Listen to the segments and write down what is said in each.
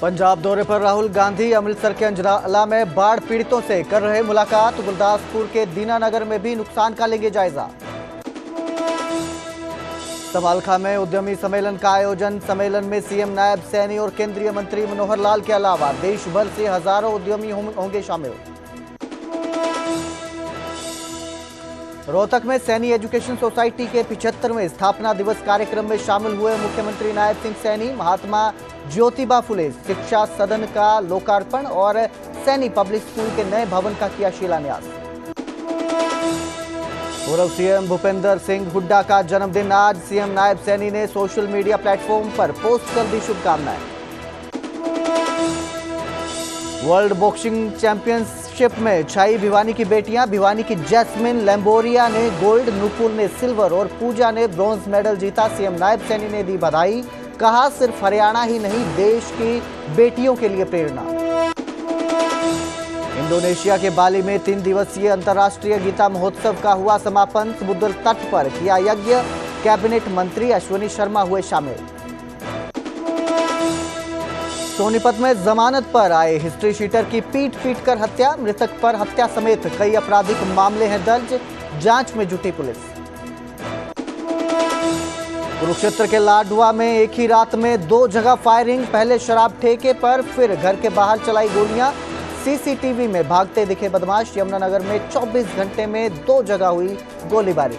पंजाब दौरे पर राहुल गांधी अमृतसर के अंजनाला में बाढ़ पीड़ितों से कर रहे मुलाकात। गुरदासपुर के दीनानगर में भी नुकसान का लेंगे जायजा। समालखा में उद्यमी सम्मेलन का आयोजन। सम्मेलन में सीएम नायब सैनी और केंद्रीय मंत्री मनोहर लाल के अलावा देश भर से हजारों उद्यमी होंगे शामिल। रोहतक में सैनी एजुकेशन सोसाइटी के 75वें स्थापना दिवस कार्यक्रम में शामिल हुए मुख्यमंत्री नायब सिंह सैनी। महात्मा ज्योतिबा फुले शिक्षा सदन का लोकार्पण और सैनी पब्लिक स्कूल के नए भवन का किया शिलान्यास। पूर्व सीएम भूपेंद्र सिंह हुड्डा का जन्मदिन आज। सीएम नायब सैनी ने सोशल मीडिया प्लेटफॉर्म पर पोस्ट कर दी शुभकामनाएं। वर्ल्ड बॉक्सिंग चैंपियनशिप में छाई भिवानी की बेटियां। भिवानी की जैस्मिन लैम्बोरिया ने गोल्ड, नुपुर ने सिल्वर और पूजा ने ब्रॉन्ज मेडल जीता। सीएम नायब सैनी ने दी बधाई। कहा सिर्फ हरियाणा ही नहीं, देश की बेटियों के लिए प्रेरणा। इंडोनेशिया के बाली में 3 दिवसीय अंतर्राष्ट्रीय गीता महोत्सव का हुआ समापन। समुद्र तट पर किया यज्ञ। कैबिनेट मंत्री अश्विनी शर्मा हुए शामिल। सोनीपत में जमानत पर आए हिस्ट्री शीटर की पीट कर हत्या। मृतक पर हत्या समेत कई आपराधिक मामले हैं दर्ज। जांच में जुटी पुलिस। कुरुक्षेत्र के लाडवा में एक ही रात में 2 जगह फायरिंग। पहले शराब ठेके पर, फिर घर के बाहर चलाई गोलियां। सीसीटीवी में भागते दिखे बदमाश। यमुनानगर में 24 घंटे में 2 जगह हुई गोलीबारी।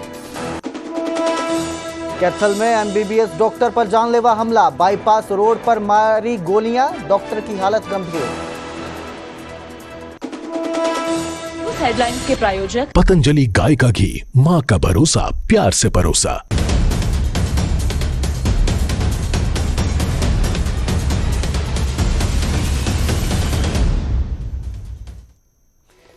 कैथल में एमबीबीएस डॉक्टर पर जानलेवा हमला। बाईपास रोड पर मारी गोलियां। डॉक्टर की हालत गंभीर। हेडलाइंस के प्रायोजक पतंजलि गाय का घी, माँ का भरोसा, प्यार से परोसा।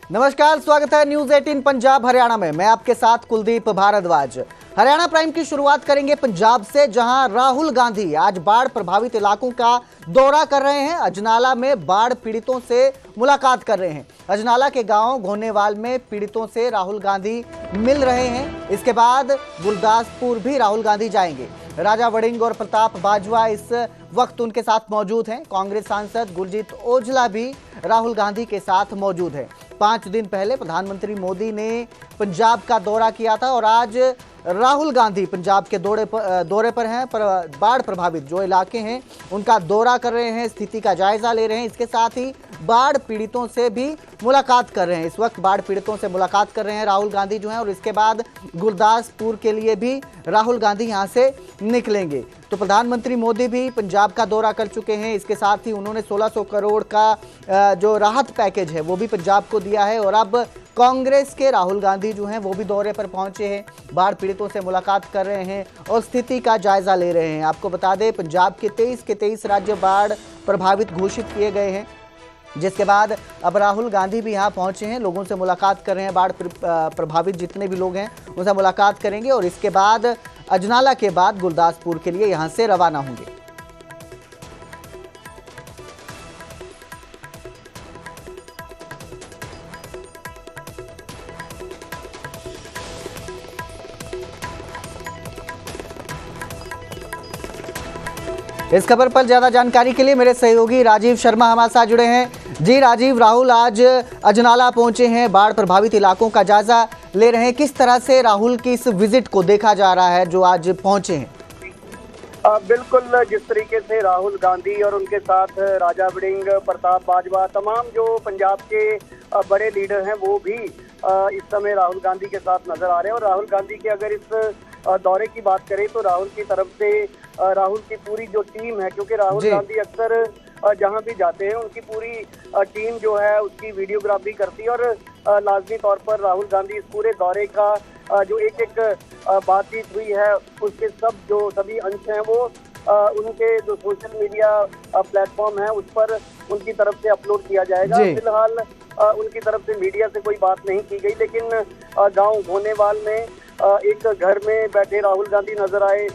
नमस्कार, स्वागत है न्यूज 18 पंजाब हरियाणा में। मैं आपके साथ कुलदीप भारद्वाज। हरियाणा प्राइम की शुरुआत करेंगे पंजाब से, जहां राहुल गांधी आज बाढ़ प्रभावित इलाकों का दौरा कर रहे हैं। अजनाला में बाढ़ पीड़ितों से मुलाकात कर रहे हैं। अजनाला के गांव घोनेवाल में पीड़ितों से राहुल गांधी मिल रहे हैं। इसके बाद गुरदासपुर भी राहुल गांधी जाएंगे। राजा वड़िंग और प्रताप बाजवा इस वक्त उनके साथ मौजूद हैं। कांग्रेस सांसद गुरजीत औजला भी राहुल गांधी के साथ मौजूद हैं। 5 दिन पहले प्रधानमंत्री मोदी ने पंजाब का दौरा किया था और आज राहुल गांधी पंजाब के दौरे पर हैं। बाढ़ प्रभावित जो इलाके हैं उनका दौरा कर रहे हैं, स्थिति का जायजा ले रहे हैं। इसके साथ ही बाढ़ पीड़ितों से भी मुलाकात कर रहे हैं। इस वक्त बाढ़ पीड़ितों से मुलाकात कर रहे हैं राहुल गांधी जो हैं, और इसके बाद गुरदासपुर के लिए भी राहुल गांधी यहां से निकलेंगे। तो प्रधानमंत्री मोदी भी पंजाब का दौरा कर चुके हैं। इसके साथ ही उन्होंने 1600 करोड़ का जो राहत पैकेज है वो भी पंजाब को दिया है। और अब कांग्रेस के राहुल गांधी जो हैं वो भी दौरे पर पहुंचे हैं, बाढ़ पीड़ितों से मुलाकात कर रहे हैं और स्थिति का जायजा ले रहे हैं। आपको बता दें, पंजाब के 23 राज्य बाढ़ प्रभावित घोषित किए गए हैं, जिसके बाद अब राहुल गांधी भी यहाँ पहुंचे हैं, लोगों से मुलाकात कर रहे हैं। बाढ़ प्रभावित जितने भी लोग हैं उनसे मुलाकात करेंगे और इसके बाद अजनाला के बाद गुरदासपुर के लिए यहाँ से रवाना होंगे। इस खबर पर ज्यादा जानकारी के लिए मेरे सहयोगी राजीव शर्मा हमारे साथ जुड़े हैं। जी राजीव, राहुल आज अजनाला पहुंचे हैं, बाढ़ प्रभावित इलाकों का जायजा ले रहे हैं। किस तरह से राहुल की इस विजिट को देखा जा रहा है जो आज पहुंचे हैं? बिल्कुल, जिस तरीके से राहुल गांधी और उनके साथ राजा वड़िंग, प्रताप बाजवा, तमाम जो पंजाब के बड़े लीडर हैं वो भी इस समय राहुल गांधी के साथ नजर आ रहे हैं। और राहुल गांधी के अगर इस दौरे की बात करें तो राहुल की तरफ से राहुल की पूरी जो टीम है, क्योंकि राहुल गांधी अक्सर जहां भी जाते हैं उनकी पूरी टीम जो है उसकी वीडियोग्राफी करती है। और लाजमी तौर पर राहुल गांधी इस पूरे दौरे का जो एक बातचीत हुई है उसके सभी अंश हैं वो उनके जो सोशल मीडिया प्लेटफॉर्म है उस पर उनकी तरफ से अपलोड किया जाएगा। फिलहाल उनकी तरफ से मीडिया से कोई बात नहीं की गई, लेकिन गांव घोनेवाल में एक घर में बैठे राहुल गांधी नजर आए।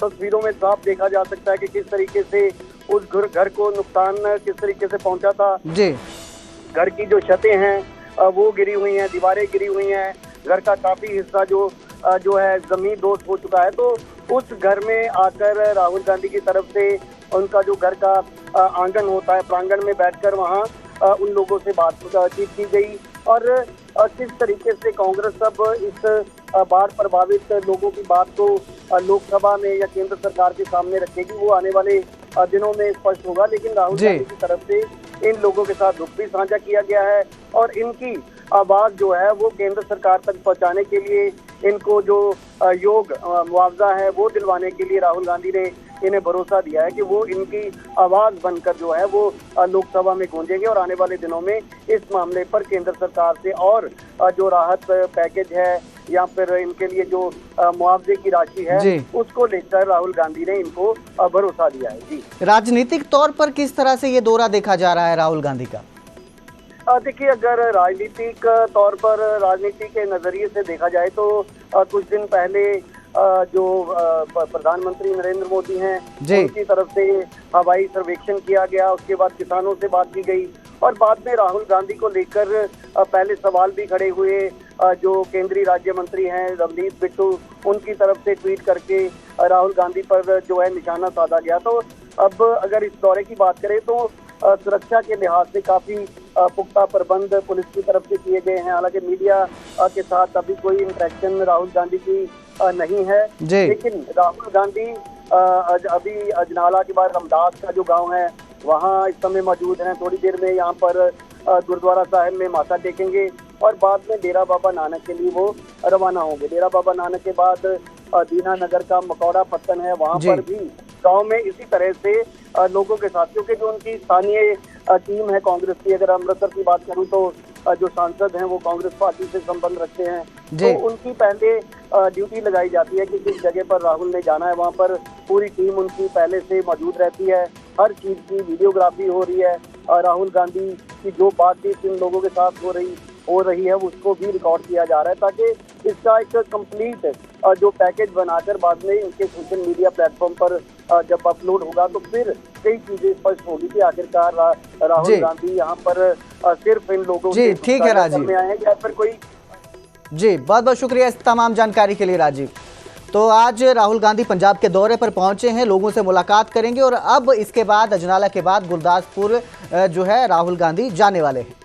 तस्वीरों में साफ देखा जा सकता है कि किस तरीके से उस घर को नुकसान किस तरीके से पहुंचा था। जी, घर की जो छतें हैं वो गिरी हुई हैं, दीवारें गिरी हुई हैं, घर का काफी हिस्सा जो है जमीन दोस्त हो चुका है। तो उस घर में आकर राहुल गांधी की तरफ से उनका जो घर का आंगन होता है, प्रांगण में बैठकर वहाँ उन लोगों से बातचीत की गई और किस तरीके से कांग्रेस अब इस बाढ़ प्रभावित लोगों की बात को लोकसभा में या केंद्र सरकार के सामने रखेगी, वो आने वाले दिनों में स्पष्ट होगा। लेकिन राहुल गांधी की तरफ से इन लोगों के साथ दुख भी साझा किया गया है और इनकी आवाज जो है वो केंद्र सरकार तक पहुंचाने के लिए, इनको जो योग्य मुआवजा है वो दिलवाने के लिए राहुल गांधी ने इन्हें भरोसा दिया है कि वो इनकी आवाज बनकर जो है वो लोकसभा में गूंजेंगे और आने वाले दिनों में इस मामले पर केंद्र सरकार से और जो राहत पैकेज है या फिर इनके लिए जो मुआवजे की राशि है उसको लेकर राहुल गांधी ने इनको भरोसा दिया है। जी, राजनीतिक तौर पर किस तरह से ये दौरा देखा जा रहा है राहुल गांधी का? देखिए, अगर राजनीतिक तौर पर राजनीति के नजरिए से देखा जाए तो कुछ दिन पहले जो प्रधानमंत्री नरेंद्र मोदी हैं उनकी तरफ से हवाई सर्वेक्षण किया गया, उसके बाद किसानों से बात की गई और बाद में राहुल गांधी को लेकर पहले सवाल भी खड़े हुए। जो केंद्रीय राज्य मंत्री हैं रवनीत बिट्टू, उनकी तरफ से ट्वीट करके राहुल गांधी पर जो है निशाना साधा गया। तो अब अगर इस दौरे की बात करें तो सुरक्षा के लिहाज से काफी पुख्ता प्रबंध पुलिस की तरफ से किए गए हैं। हालांकि मीडिया के साथ अभी कोई इंटरेक्शन राहुल गांधी की नहीं है, लेकिन राहुल गांधी अभी अजनाला के बाद रमदास का जो गांव है वहां इस समय मौजूद हैं। थोड़ी देर में यहाँ पर गुरुद्वारा साहिब में माथा टेकेंगे और बाद में डेरा बाबा नानक के लिए वो रवाना होंगे। डेरा बाबा नानक के बाद दीना नगर का मकौड़ा पत्तन है, वहाँ पर भी गांव में इसी तरह से लोगों के साथ, क्योंकि जो उनकी स्थानीय टीम है कांग्रेस की, अगर अमृतसर की बात करूं तो जो सांसद हैं वो कांग्रेस पार्टी से संबंध रखते हैं, तो उनकी पहले ड्यूटी लगाई जाती है कि किस जगह पर राहुल ने जाना है। वहाँ पर पूरी टीम उनकी पहले से मौजूद रहती है, हर चीज की वीडियोग्राफी हो रही है। राहुल गांधी की जो बातचीत इन लोगों के साथ हो रही है उसको भी रिकॉर्ड किया जा रहा है, ताकि इसका एक कंप्लीट जो पैकेज बनाकर बाद में इनके सोशल मीडिया प्लेटफॉर्म पर जब अपलोड होगा तो फिर कई चीजें स्पष्ट होगी कि आखिरकार राहुल गांधी यहाँ पर सिर्फ इन लोगों से ठीक है राजीव में आए हैं या फिर कोई। जी, बहुत बहुत शुक्रिया इस तमाम जानकारी के लिए राजीव। तो आज राहुल गांधी पंजाब के दौरे पर पहुंचे हैं, लोगों से मुलाकात करेंगे और अब इसके बाद अजनाला के बाद गुरदासपुर जो है राहुल गांधी जाने वाले हैं।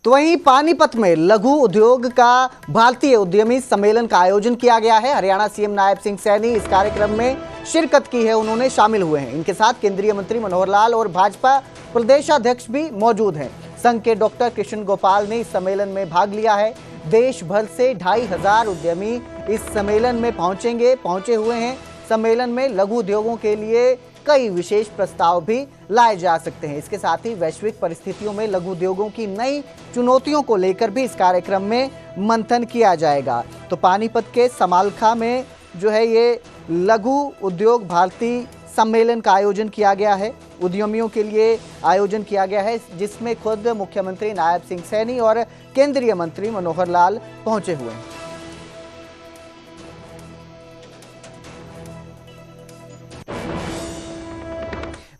तो वहीं पानीपत में लघु उद्योग का भारतीय उद्यमी सम्मेलन का आयोजन किया गया है। हरियाणा सीएम नायब सिंह सैनी इस कार्यक्रम में शिरकत की है, उन्होंने शामिल हुए हैं। इनके साथ केंद्रीय मंत्री मनोहर लाल और भाजपा प्रदेशाध्यक्ष भी मौजूद हैं। संघ के डॉक्टर कृष्ण गोपाल ने इस सम्मेलन में भाग लिया है। देश भर से 2500 उद्यमी इस सम्मेलन में पहुंचे हुए हैं। सम्मेलन में लघु उद्योगों के लिए कई विशेष प्रस्ताव भी लाए जा सकते हैं। इसके साथ ही वैश्विक परिस्थितियों में लघु उद्योगों की नई चुनौतियों को लेकर भी इस कार्यक्रम में मंथन किया जाएगा। तो पानीपत के समालखा में जो है ये लघु उद्योग भारतीय सम्मेलन का आयोजन किया गया है, उद्यमियों के लिए आयोजन किया गया है, जिसमें खुद मुख्यमंत्री नायब सिंह सैनी और केंद्रीय मंत्री मनोहर लाल पहुंचे हुए हैं।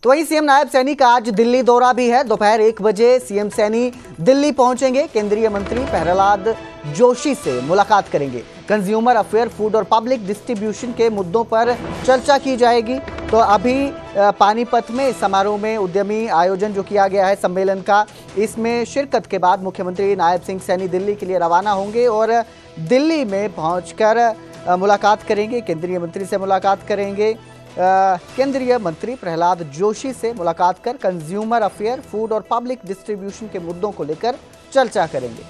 तो वहीं सीएम नायब सैनी का आज दिल्ली दौरा भी है। दोपहर 1 बजे सीएम सैनी दिल्ली पहुंचेंगे। केंद्रीय मंत्री प्रहलाद जोशी से मुलाकात करेंगे। कंज्यूमर अफेयर, फूड और पब्लिक डिस्ट्रीब्यूशन के मुद्दों पर चर्चा की जाएगी। तो अभी पानीपत में समारोह में उद्यमी आयोजन जो किया गया है सम्मेलन का, इसमें शिरकत के बाद मुख्यमंत्री नायब सिंह सैनी दिल्ली के लिए रवाना होंगे और दिल्ली में पहुंचकर मुलाकात करेंगे। केंद्रीय मंत्री से मुलाकात करेंगे। केंद्रीय मंत्री प्रहलाद जोशी से मुलाकात कर कंज्यूमर अफेयर, फूड और पब्लिक डिस्ट्रीब्यूशन के मुद्दों को लेकर चर्चा करेंगे।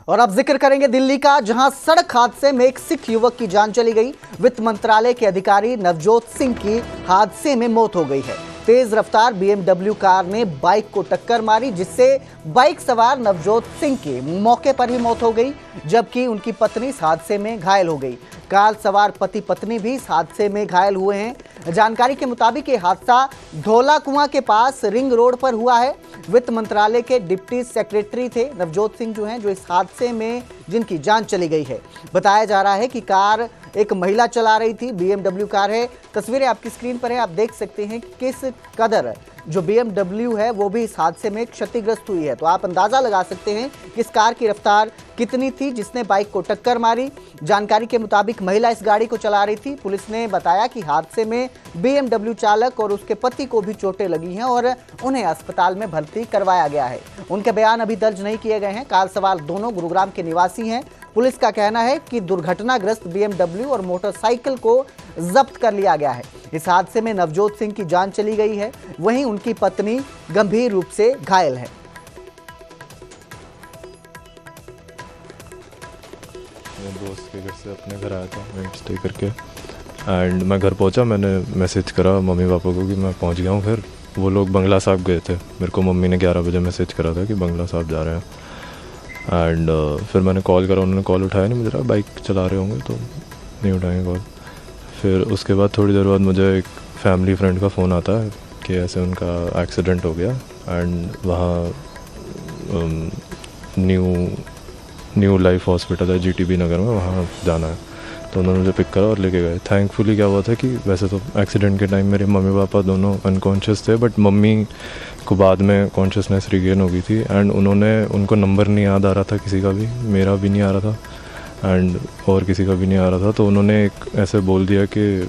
और अब जिक्र करेंगे दिल्ली का, जहां सड़क हादसे में एक सिख युवक की जान चली गई। वित्त मंत्रालय के अधिकारी नवजोत सिंह की हादसे में मौत हो गई है। तेज रफ्तार BMW कार ने बाइक को टक्कर मारी, जिससे बाइक सवार नवजोत सिंह की मौके पर ही मौत हो गई, जबकि उनकी पत्नी इस हादसे में घायल हो गई। कार सवार पति पत्नी भी इस हादसे में घायल हुए हैं। जानकारी के मुताबिक ये हादसा धौला कुआं के पास रिंग रोड पर हुआ है। वित्त मंत्रालय के डिप्टी सेक्रेटरी थे नवजोत सिंह जो हैं, जो इस हादसे में जिनकी जान चली गई है। बताया जा रहा है कि कार एक महिला चला रही थी, BMW कार है। तस्वीरें आपकी स्क्रीन पर है, आप देख सकते हैं कि किस कदर जो BMW है वो भी इस हादसे में क्षतिग्रस्त हुई है। तो आप अंदाजा लगा सकते हैं कि इस कार की रफ्तार कितनी थी जिसने बाइक को टक्कर मारी। जानकारी के मुताबिक महिला इस गाड़ी को चला रही थी। पुलिस ने बताया कि हादसे में BMW चालक और उसके पति को भी चोटें लगी हैं और उन्हें अस्पताल में भर्ती करवाया गया है। उनके बयान अभी दर्ज नहीं किए गए हैं। कार सवार दोनों गुरुग्राम के निवासी हैं। पुलिस का कहना है कि दुर्घटनाग्रस्त BMW और मोटरसाइकिल को जब्त कर लिया गया है। इस हादसे में नवजोत सिंह की जान चली गई है, वहीं उनकी पत्नी गंभीर रूप से घायल है। मेरे दोस्त के घर से अपने घर आया था नाइट स्टे करके, एंड मैं घर पहुंचा। मैंने मैसेज करा मम्मी पापा को कि मैं पहुंच गया हूं। फिर वो लोग बंगला साहब गए थे। मेरे को मम्मी ने 11 बजे मैसेज करा था कि बंगला साहब जा रहे हैं। एंड फिर मैंने कॉल करा, उन्होंने कॉल उठाया नहीं। मुझे लगा बाइक चला रहे होंगे तो नहीं उठाएंगे कॉल। फिर उसके बाद थोड़ी देर बाद मुझे एक फैमिली फ्रेंड का फ़ोन आता है कि ऐसे उनका एक्सीडेंट हो गया एंड वहाँ न्यू लाइफ हॉस्पिटल है GTB नगर में, वहाँ जाना है। तो उन्होंने मुझे पिक करा और लेके गए। थैंकफुली क्या हुआ था कि वैसे तो एक्सीडेंट के टाइम मेरे मम्मी पापा दोनों अनकॉन्शियस थे, बट मम्मी को बाद में कॉन्शियसनेस रिगेन हो गई थी। एंड उनको नंबर नहीं याद आ रहा था किसी का भी, मेरा भी नहीं आ रहा था एंड और किसी का भी नहीं आ रहा था। तो उन्होंने एक ऐसे बोल दिया कि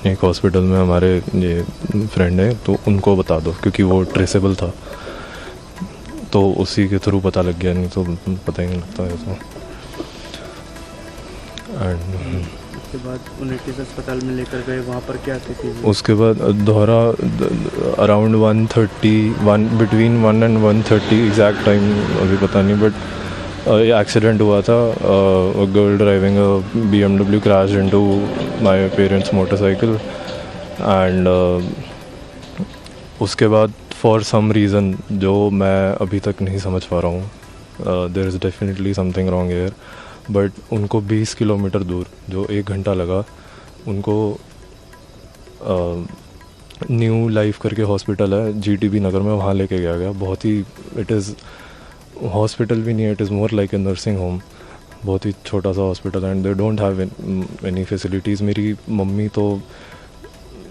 एक हॉस्पिटल में हमारे ये फ्रेंड है तो उनको बता दो, क्योंकि वो ट्रेसेबल था। तो उसी के थ्रू पता लग गया, नहीं तो पता ही नहीं लगता है। तो उसके बाद उन्हें किस अस्पताल में लेकर गए, वहाँ पर क्या स्थिति हुई? उसके बाद दोहरा around 1:30 between 1 and 1:30 exact time अभी पता नहीं, बट ये एक्सीडेंट हुआ था। Girl driving BMW crash into my parents motorcycle and उसके बाद फॉर सम रीज़न जो मैं अभी तक नहीं समझ पा रहा हूँ, there is definitely something wrong here, but उनको 20 किलोमीटर दूर जो 1 घंटा लगा, उनको न्यू लाइफ करके हॉस्पिटल है GTB नगर में, वहाँ लेके गया। बहुत ही इट इज़ हॉस्पिटल भी नहीं है, it is more like a nursing home. बहुत ही छोटा सा hospital and they don't have any facilities. मेरी मम्मी तो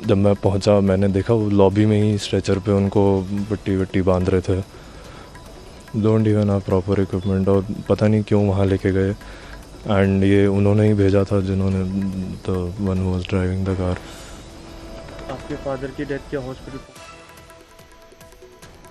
जब मैं पहुंचा मैंने देखा वो लॉबी में ही स्ट्रेचर पे उनको पट्टी वट्टी बांध रहे थे। Don't even have proper equipment, और पता नहीं क्यों वहाँ लेके गए। एंड ये उन्होंने ही भेजा था जिन्होंने the one was driving the car. आपके फादर की डेथ क्या हॉस्पिटल?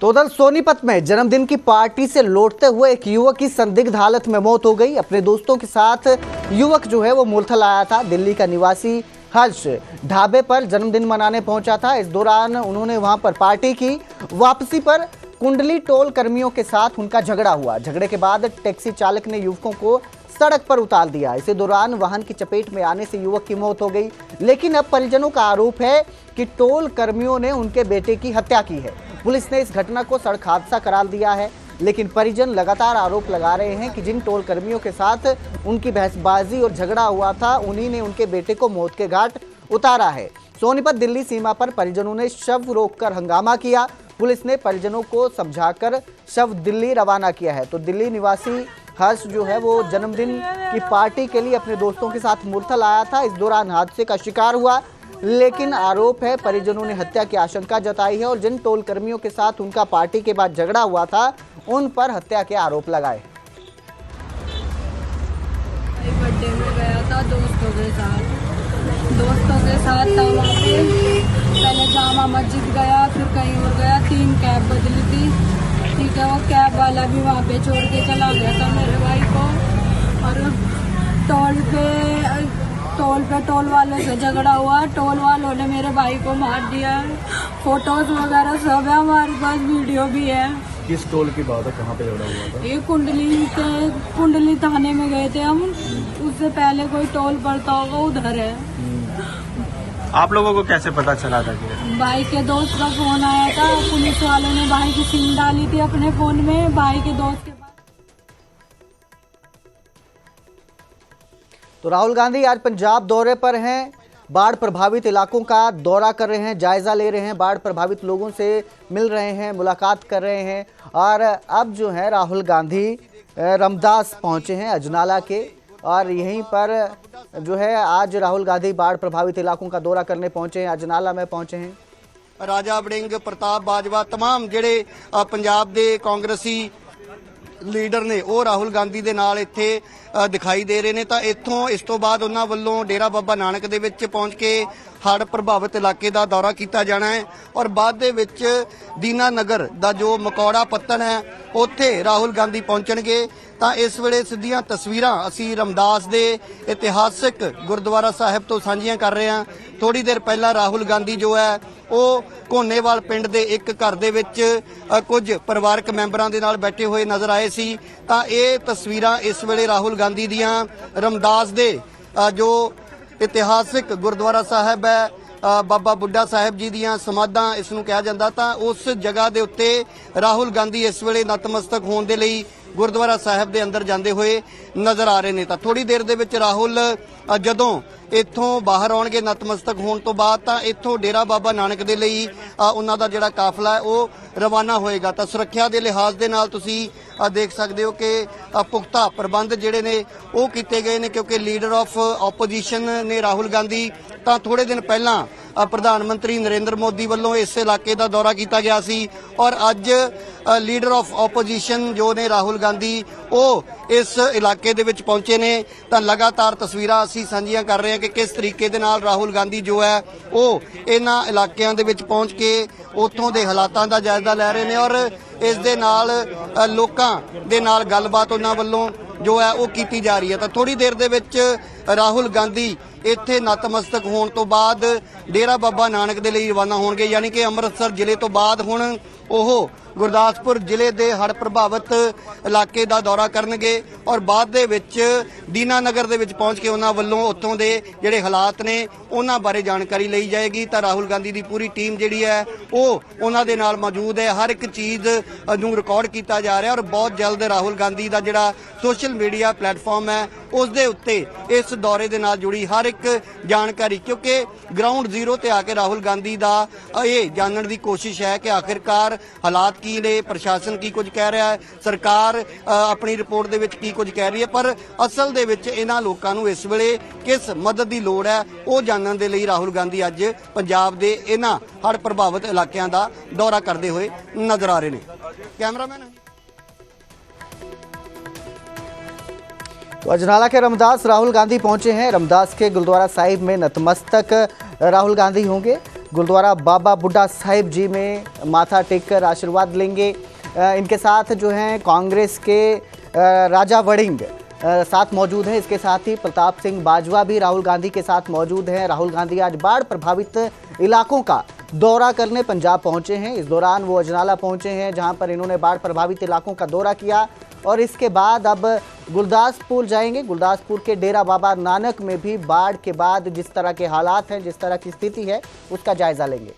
तो उधर सोनीपत में जन्मदिन की पार्टी से लौटते हुए एक युवक की संदिग्ध हालत में मौत हो गई। अपने दोस्तों के साथ युवक जो है वो मूलथल आया था। दिल्ली का निवासी हर्ष ढाबे पर जन्मदिन मनाने पहुंचा था। इस दौरान उन्होंने वहां पर पार्टी की। वापसी पर कुंडली टोल कर्मियों के साथ उनका झगड़ा हुआ। झगड़े के बाद टैक्सी चालक ने युवकों को सड़क पर उतार दिया। इसी दौरान वाहन की चपेट में आने से युवक की मौत हो गई। लेकिन अब परिजनों का आरोप है कि टोल कर्मियों ने उनके बेटे की हत्या की है। पुलिस ने इस घटना को सड़क हादसा करार दिया है, लेकिन परिजन लगातार आरोप लगा रहे हैं कि जिन टोल कर्मियों के साथ उनकी बहसबाजी और झगड़ा हुआ था, उन्हीं ने उनके बेटे को मौत के घाट उतारा है। सोनीपत दिल्ली सीमा पर परिजनों ने शव रोककर हंगामा किया। पुलिस ने परिजनों को समझाकर शव दिल्ली रवाना किया है। तो दिल्ली निवासी हर्ष जो है वो जन्मदिन की पार्टी के लिए अपने दोस्तों के साथ मूलथल आया था। इस दौरान हादसे का शिकार हुआ, लेकिन आरोप है परिजनों ने हत्या की आशंका जताई है और जिन टोल कर्मियों के साथ उनका पार्टी के बाद झगड़ा हुआ था उन पर हत्या के आरोप लगाए। बर्थडे में गया था दोस्तों के साथ था वहाँ पे। पहले जामा मस्जिद गया, फिर कहीं और गया। 3 कैब बदली थी, ठीक है। वो कैब वाला भी वहाँ पे छोड़ के चला गया था मेरे भाई को। और टोल वालों से झगड़ा हुआ। टोल वालों ने मेरे भाई को मार दिया। फोटोज वगैरह सब है हमारे पास, वीडियो भी है। किस टोल की बात है, कहाँ पे झगड़ा हुआ था? ये कुंडली थाने में गए थे हम। उससे पहले कोई टोल पड़ता होगा उधर है। आप लोगों को कैसे पता चला था कि? भाई के दोस्त का फोन आया था। पुलिस वालों ने भाई की सिम डाली थी अपने फोन में, भाई के दोस्त के पास। तो राहुल गांधी आज पंजाब दौरे पर हैं। बाढ़ प्रभावित इलाकों का दौरा कर रहे हैं, जायजा ले रहे हैं, बाढ़ प्रभावित लोगों से मिल रहे हैं, मुलाकात कर रहे हैं। और अब जो है राहुल गांधी रमदास पहुंचे हैं अजनाला के, और यहीं पर जो है आज राहुल गांधी बाढ़ प्रभावित इलाकों का दौरा करने पहुंचे हैं, अजनाला में पहुंचे हैं। ਰਾਜਾ ਵੜਿੰਗ, ਪ੍ਰਤਾਪ ਬਾਜਵਾ, तमाम ਜਿਹੜੇ ਪੰਜਾਬ ਦੇ ਕਾਂਗਰਸੀ ਲੀਡਰ ਨੇ ਉਹ ਰਾਹੁਲ ਗਾਂਧੀ ਦੇ ਨਾਲ ਇੱਥੇ ਦਿਖਾਈ ਦੇ ਰਹੇ ਨੇ। ਤਾਂ ਇੱਥੋਂ ਇਸ ਤੋਂ ਬਾਅਦ ਉਹਨਾਂ ਵੱਲੋਂ ਡੇਰਾ ਬਾਬਾ ਨਾਨਕ ਦੇ ਵਿੱਚ ਪਹੁੰਚ ਕੇ ਹੜ੍ਹ ਪ੍ਰਭਾਵਿਤ ਇਲਾਕੇ ਦਾ ਦੌਰਾ ਕੀਤਾ ਜਾਣਾ ਹੈ ਔਰ ਬਾਅਦ ਦੇ ਵਿੱਚ ਦੀਨਾ ਨਗਰ ਦਾ ਜੋ ਮਕੌੜਾ ਪੱਤਣ ਹੈ ਉੱਥੇ ਰਾਹੁਲ ਗਾਂਧੀ ਪਹੁੰਚਣਗੇ। ਤਾਂ ਇਸ ਵੇਲੇ ਸਿੱਧੀਆਂ ਤਸਵੀਰਾਂ ਅਸੀਂ ਰਮਦਾਸ ਦੇ ਇਤਿਹਾਸਕ ਗੁਰਦੁਆਰਾ ਸਾਹਿਬ ਤੋਂ ਸਾਂਝੀਆਂ ਕਰ ਰਹੇ ਹਾਂ। ਥੋੜੀ ਦੇਰ ਪਹਿਲਾਂ ਰਾਹੁਲ ਗਾਂਧੀ ਜੋ ਹੈ ਉਹ ਘੋਨੇਵਾਲ ਪਿੰਡ ਦੇ ਇੱਕ ਘਰ ਦੇ ਵਿੱਚ ਕੁਝ ਪਰਿਵਾਰਕ ਮੈਂਬਰਾਂ ਦੇ ਨਾਲ ਬੈਠੇ ਹੋਏ ਨਜ਼ਰ ਆਏ ਸੀ। ਤਾਂ ਇਹ ਤਸਵੀਰਾਂ ਇਸ ਵੇਲੇ ਰਾਹੁਲ ਗਾਂਧੀ ਦੀਆਂ ਰਮਦਾਸ ਦੇ ਜੋ ਇਤਿਹਾਸਕ ਗੁਰਦੁਆਰਾ ਸਾਹਿਬ ਹੈ ਬਾਬਾ ਬੁੱਢਾ ਸਾਹਿਬ ਜੀ ਦੀਆਂ ਸਮਾਧਾਂ ਇਸ ਨੂੰ ਕਿਹਾ ਜਾਂਦਾ, ਤਾਂ ਉਸ ਜਗ੍ਹਾ ਦੇ ਉੱਤੇ ਰਾਹੁਲ ਗਾਂਧੀ ਇਸ ਵੇਲੇ ਨਤਮਸਤਕ ਹੋਣ ਦੇ ਲਈ ਗੁਰਦੁਆਰਾ ਸਾਹਿਬ ਦੇ ਅੰਦਰ ਜਾਂਦੇ ਹੋਏ ਨਜ਼ਰ ਆ ਰਹੇ ਨੇ। ਤਾਂ ਥੋੜੀ ਦੇਰ ਦੇ ਵਿੱਚ ਰਾਹੁਲ ਜਦੋਂ ਇੱਥੋਂ ਬਾਹਰ ਆਉਣਗੇ ਨਤਮਸਤਕ ਹੋਣ ਤੋਂ ਬਾਅਦ ਤਾਂ ਇੱਥੋਂ ਡੇਰਾ ਬਾਬਾ ਨਾਨਕ ਦੇ ਲਈ ਉਹਨਾਂ ਦਾ ਜਿਹੜਾ ਕਾਫਲਾ ਹੈ ਉਹ ਰਵਾਨਾ ਹੋਏਗਾ। ਤਾਂ ਸੁਰੱਖਿਆ ਦੇ ਲਿਹਾਜ਼ ਦੇ ਨਾਲ ਤੁਸੀਂ ਦੇਖ ਸਕਦੇ ਹੋ ਕਿ ਪੁਖਤਾ ਪ੍ਰਬੰਧ ਜਿਹੜੇ ਨੇ ਉਹ ਕੀਤੇ ਗਏ ਨੇ, ਕਿਉਂਕਿ ਲੀਡਰ ਆਫ ਆਪੋਜੀਸ਼ਨ ਨੇ ਰਾਹੁਲ ਗਾਂਧੀ ਤਾਂ ਥੋੜੇ ਦਿਨ ਪਹਿਲਾਂ ਪ੍ਰਧਾਨ ਮੰਤਰੀ ਨਰਿੰਦਰ ਮੋਦੀ ਵੱਲੋਂ ਇਸ ਇਲਾਕੇ ਦਾ ਦੌਰਾ ਕੀਤਾ ਗਿਆ ਸੀ ਔਰ ਅੱਜ ਲੀਡਰ ਆਫ ਆਪੋਜੀਸ਼ਨ ਜੋ ਨੇ ਰਾਹੁਲ ਗਾਂਧੀ ਉਹ ਇਸ ਇਲਾਕੇ ਦੇ ਵਿੱਚ ਪਹੁੰਚੇ ਨੇ। ਤਾਂ ਲਗਾਤਾਰ ਤਸਵੀਰਾਂ ਅਸੀਂ ਸਾਂਝੀਆਂ ਕਰ ਰਹੇ ਹਾਂ ਕਿ ਕਿਸ ਤਰੀਕੇ ਦੇ ਨਾਲ ਰਾਹੁਲ ਗਾਂਧੀ ਜੋ ਹੈ ਉਹ ਇਹਨਾਂ ਇਲਾਕਿਆਂ ਦੇ ਵਿੱਚ ਪਹੁੰਚ ਕੇ ਉੱਥੋਂ ਦੇ ਹਾਲਾਤਾਂ ਦਾ ਜਾਇਜ਼ਾ ਲੈ ਰਹੇ ਨੇ ਔਰ ਇਸ ਦੇ ਨਾਲ ਲੋਕਾਂ ਦੇ ਨਾਲ ਗੱਲਬਾਤ ਉਹਨਾਂ ਵੱਲੋਂ ਜੋ ਹੈ ਉਹ ਕੀਤੀ ਜਾ ਰਹੀ ਹੈ। ਤਾਂ ਥੋੜੀ ਦੇਰ ਦੇ ਵਿੱਚ ਰਾਹੁਲ ਗਾਂਧੀ ਇੱਥੇ ਨਤਮਸਤਕ ਹੋਣ ਤੋਂ ਬਾਅਦ ਡੇਰਾ ਬਾਬਾ ਨਾਨਕ ਦੇ ਲਈ ਰਵਾਨਾ ਹੋਣਗੇ, ਯਾਨੀ ਕਿ ਅੰਮ੍ਰਿਤਸਰ ਜ਼ਿਲ੍ਹੇ ਤੋਂ ਬਾਅਦ ਹੁਣ ਉਹ ਗੁਰਦਾਸਪੁਰ ਜ਼ਿਲ੍ਹੇ ਦੇ ਹੜ੍ਹ ਪ੍ਰਭਾਵਿਤ ਇਲਾਕੇ ਦਾ ਦੌਰਾ ਕਰਨਗੇ ਔਰ ਬਾਅਦ ਦੇ ਵਿੱਚ ਦੀਨਾ ਨਗਰ ਦੇ ਵਿੱਚ ਪਹੁੰਚ ਕੇ ਉਹਨਾਂ ਵੱਲੋਂ ਉੱਥੋਂ ਦੇ ਜਿਹੜੇ ਹਾਲਾਤ ਨੇ ਉਹਨਾਂ ਬਾਰੇ ਜਾਣਕਾਰੀ ਲਈ ਜਾਏਗੀ। ਤਾਂ ਰਾਹੁਲ ਗਾਂਧੀ ਦੀ ਪੂਰੀ ਟੀਮ ਜਿਹੜੀ ਹੈ ਉਹ ਉਹਨਾਂ ਦੇ ਨਾਲ ਮੌਜੂਦ ਹੈ। ਹਰ ਇੱਕ ਚੀਜ਼ ਨੂੰ ਰਿਕਾਰਡ ਕੀਤਾ ਜਾ ਰਿਹਾ ਔਰ ਬਹੁਤ ਜਲਦ ਰਾਹੁਲ ਗਾਂਧੀ ਦਾ ਜਿਹੜਾ ਸੋਸ਼ਲ ਮੀਡੀਆ ਪਲੇਟਫਾਰਮ ਹੈ ਉਸ ਦੇ ਉੱਤੇ ਇਸ ਦੌਰੇ ਦੇ ਨਾਲ ਜੁੜੀ ਹਰ ਇੱਕ ਜਾਣਕਾਰੀ, ਕਿਉਂਕਿ ਗਰਾਊਂਡ ਜ਼ੀਰੋ ਤੇ ਆ ਕੇ ਰਾਹੁਲ ਗਾਂਧੀ ਦਾ ਇਹ ਜਾਣਨ ਦੀ ਕੋਸ਼ਿਸ਼ ਹੈ ਕਿ ਆਖਿਰਕਾਰ ਹਾਲਾਤ ਕੀ ਨੇ, ਪ੍ਰਸ਼ਾਸਨ ਕੀ ਕੁਝ ਕਹਿ ਰਿਹਾ ਹੈ, ਸਰਕਾਰ ਆਪਣੀ ਰਿਪੋਰਟ ਦੇ ਵਿੱਚ ਕੀ ਕੁਝ ਕਹਿ ਰਹੀ ਹੈ, ਪਰ ਅਸਲ ਦੇ ਵਿੱਚ ਇਹਨਾਂ ਲੋਕਾਂ ਨੂੰ ਇਸ ਵੇਲੇ ਕਿਸ ਮਦਦ ਦੀ ਲੋੜ ਹੈ ਉਹ ਜਾਣਨ ਦੇ ਲਈ ਰਾਹੁਲ ਗਾਂਧੀ ਅੱਜ ਪੰਜਾਬ ਦੇ ਇਹਨਾਂ ਹੜ੍ਹ ਪ੍ਰਭਾਵਿਤ ਇਲਾਕਿਆਂ ਦਾ ਦੌਰਾ ਕਰਦੇ ਹੋਏ ਨਜ਼ਰ ਆ ਰਹੇ ਨੇ। कैमरामैन तो अजनाला के रमदास राहुल गांधी पहुंचे हैं। रमदास के गुरुद्वारा साहिब में नतमस्तक राहुल गांधी होंगे। गुरुद्वारा बाबा बुड्ढा साहिब जी में माथा टेक कर आशीर्वाद लेंगे। इनके साथ जो हैं कांग्रेस के राजा वड़िंग साथ मौजूद हैं। इसके साथ ही प्रताप सिंह बाजवा भी राहुल गांधी के साथ मौजूद हैं। राहुल गांधी आज बाढ़ प्रभावित इलाकों का दौरा करने पंजाब पहुंचे हैं। इस दौरान वो अजनाला पहुंचे हैं, जहां पर इन्होंने बाढ़ प्रभावित इलाकों का दौरा किया और इसके बाद अब गुरदासपुर जाएंगे। गुरदासपुर के डेरा बाबा नानक में भी बाढ़ के बाद जिस तरह के हालात हैं, जिस तरह की स्थिति है, उसका जायजा लेंगे।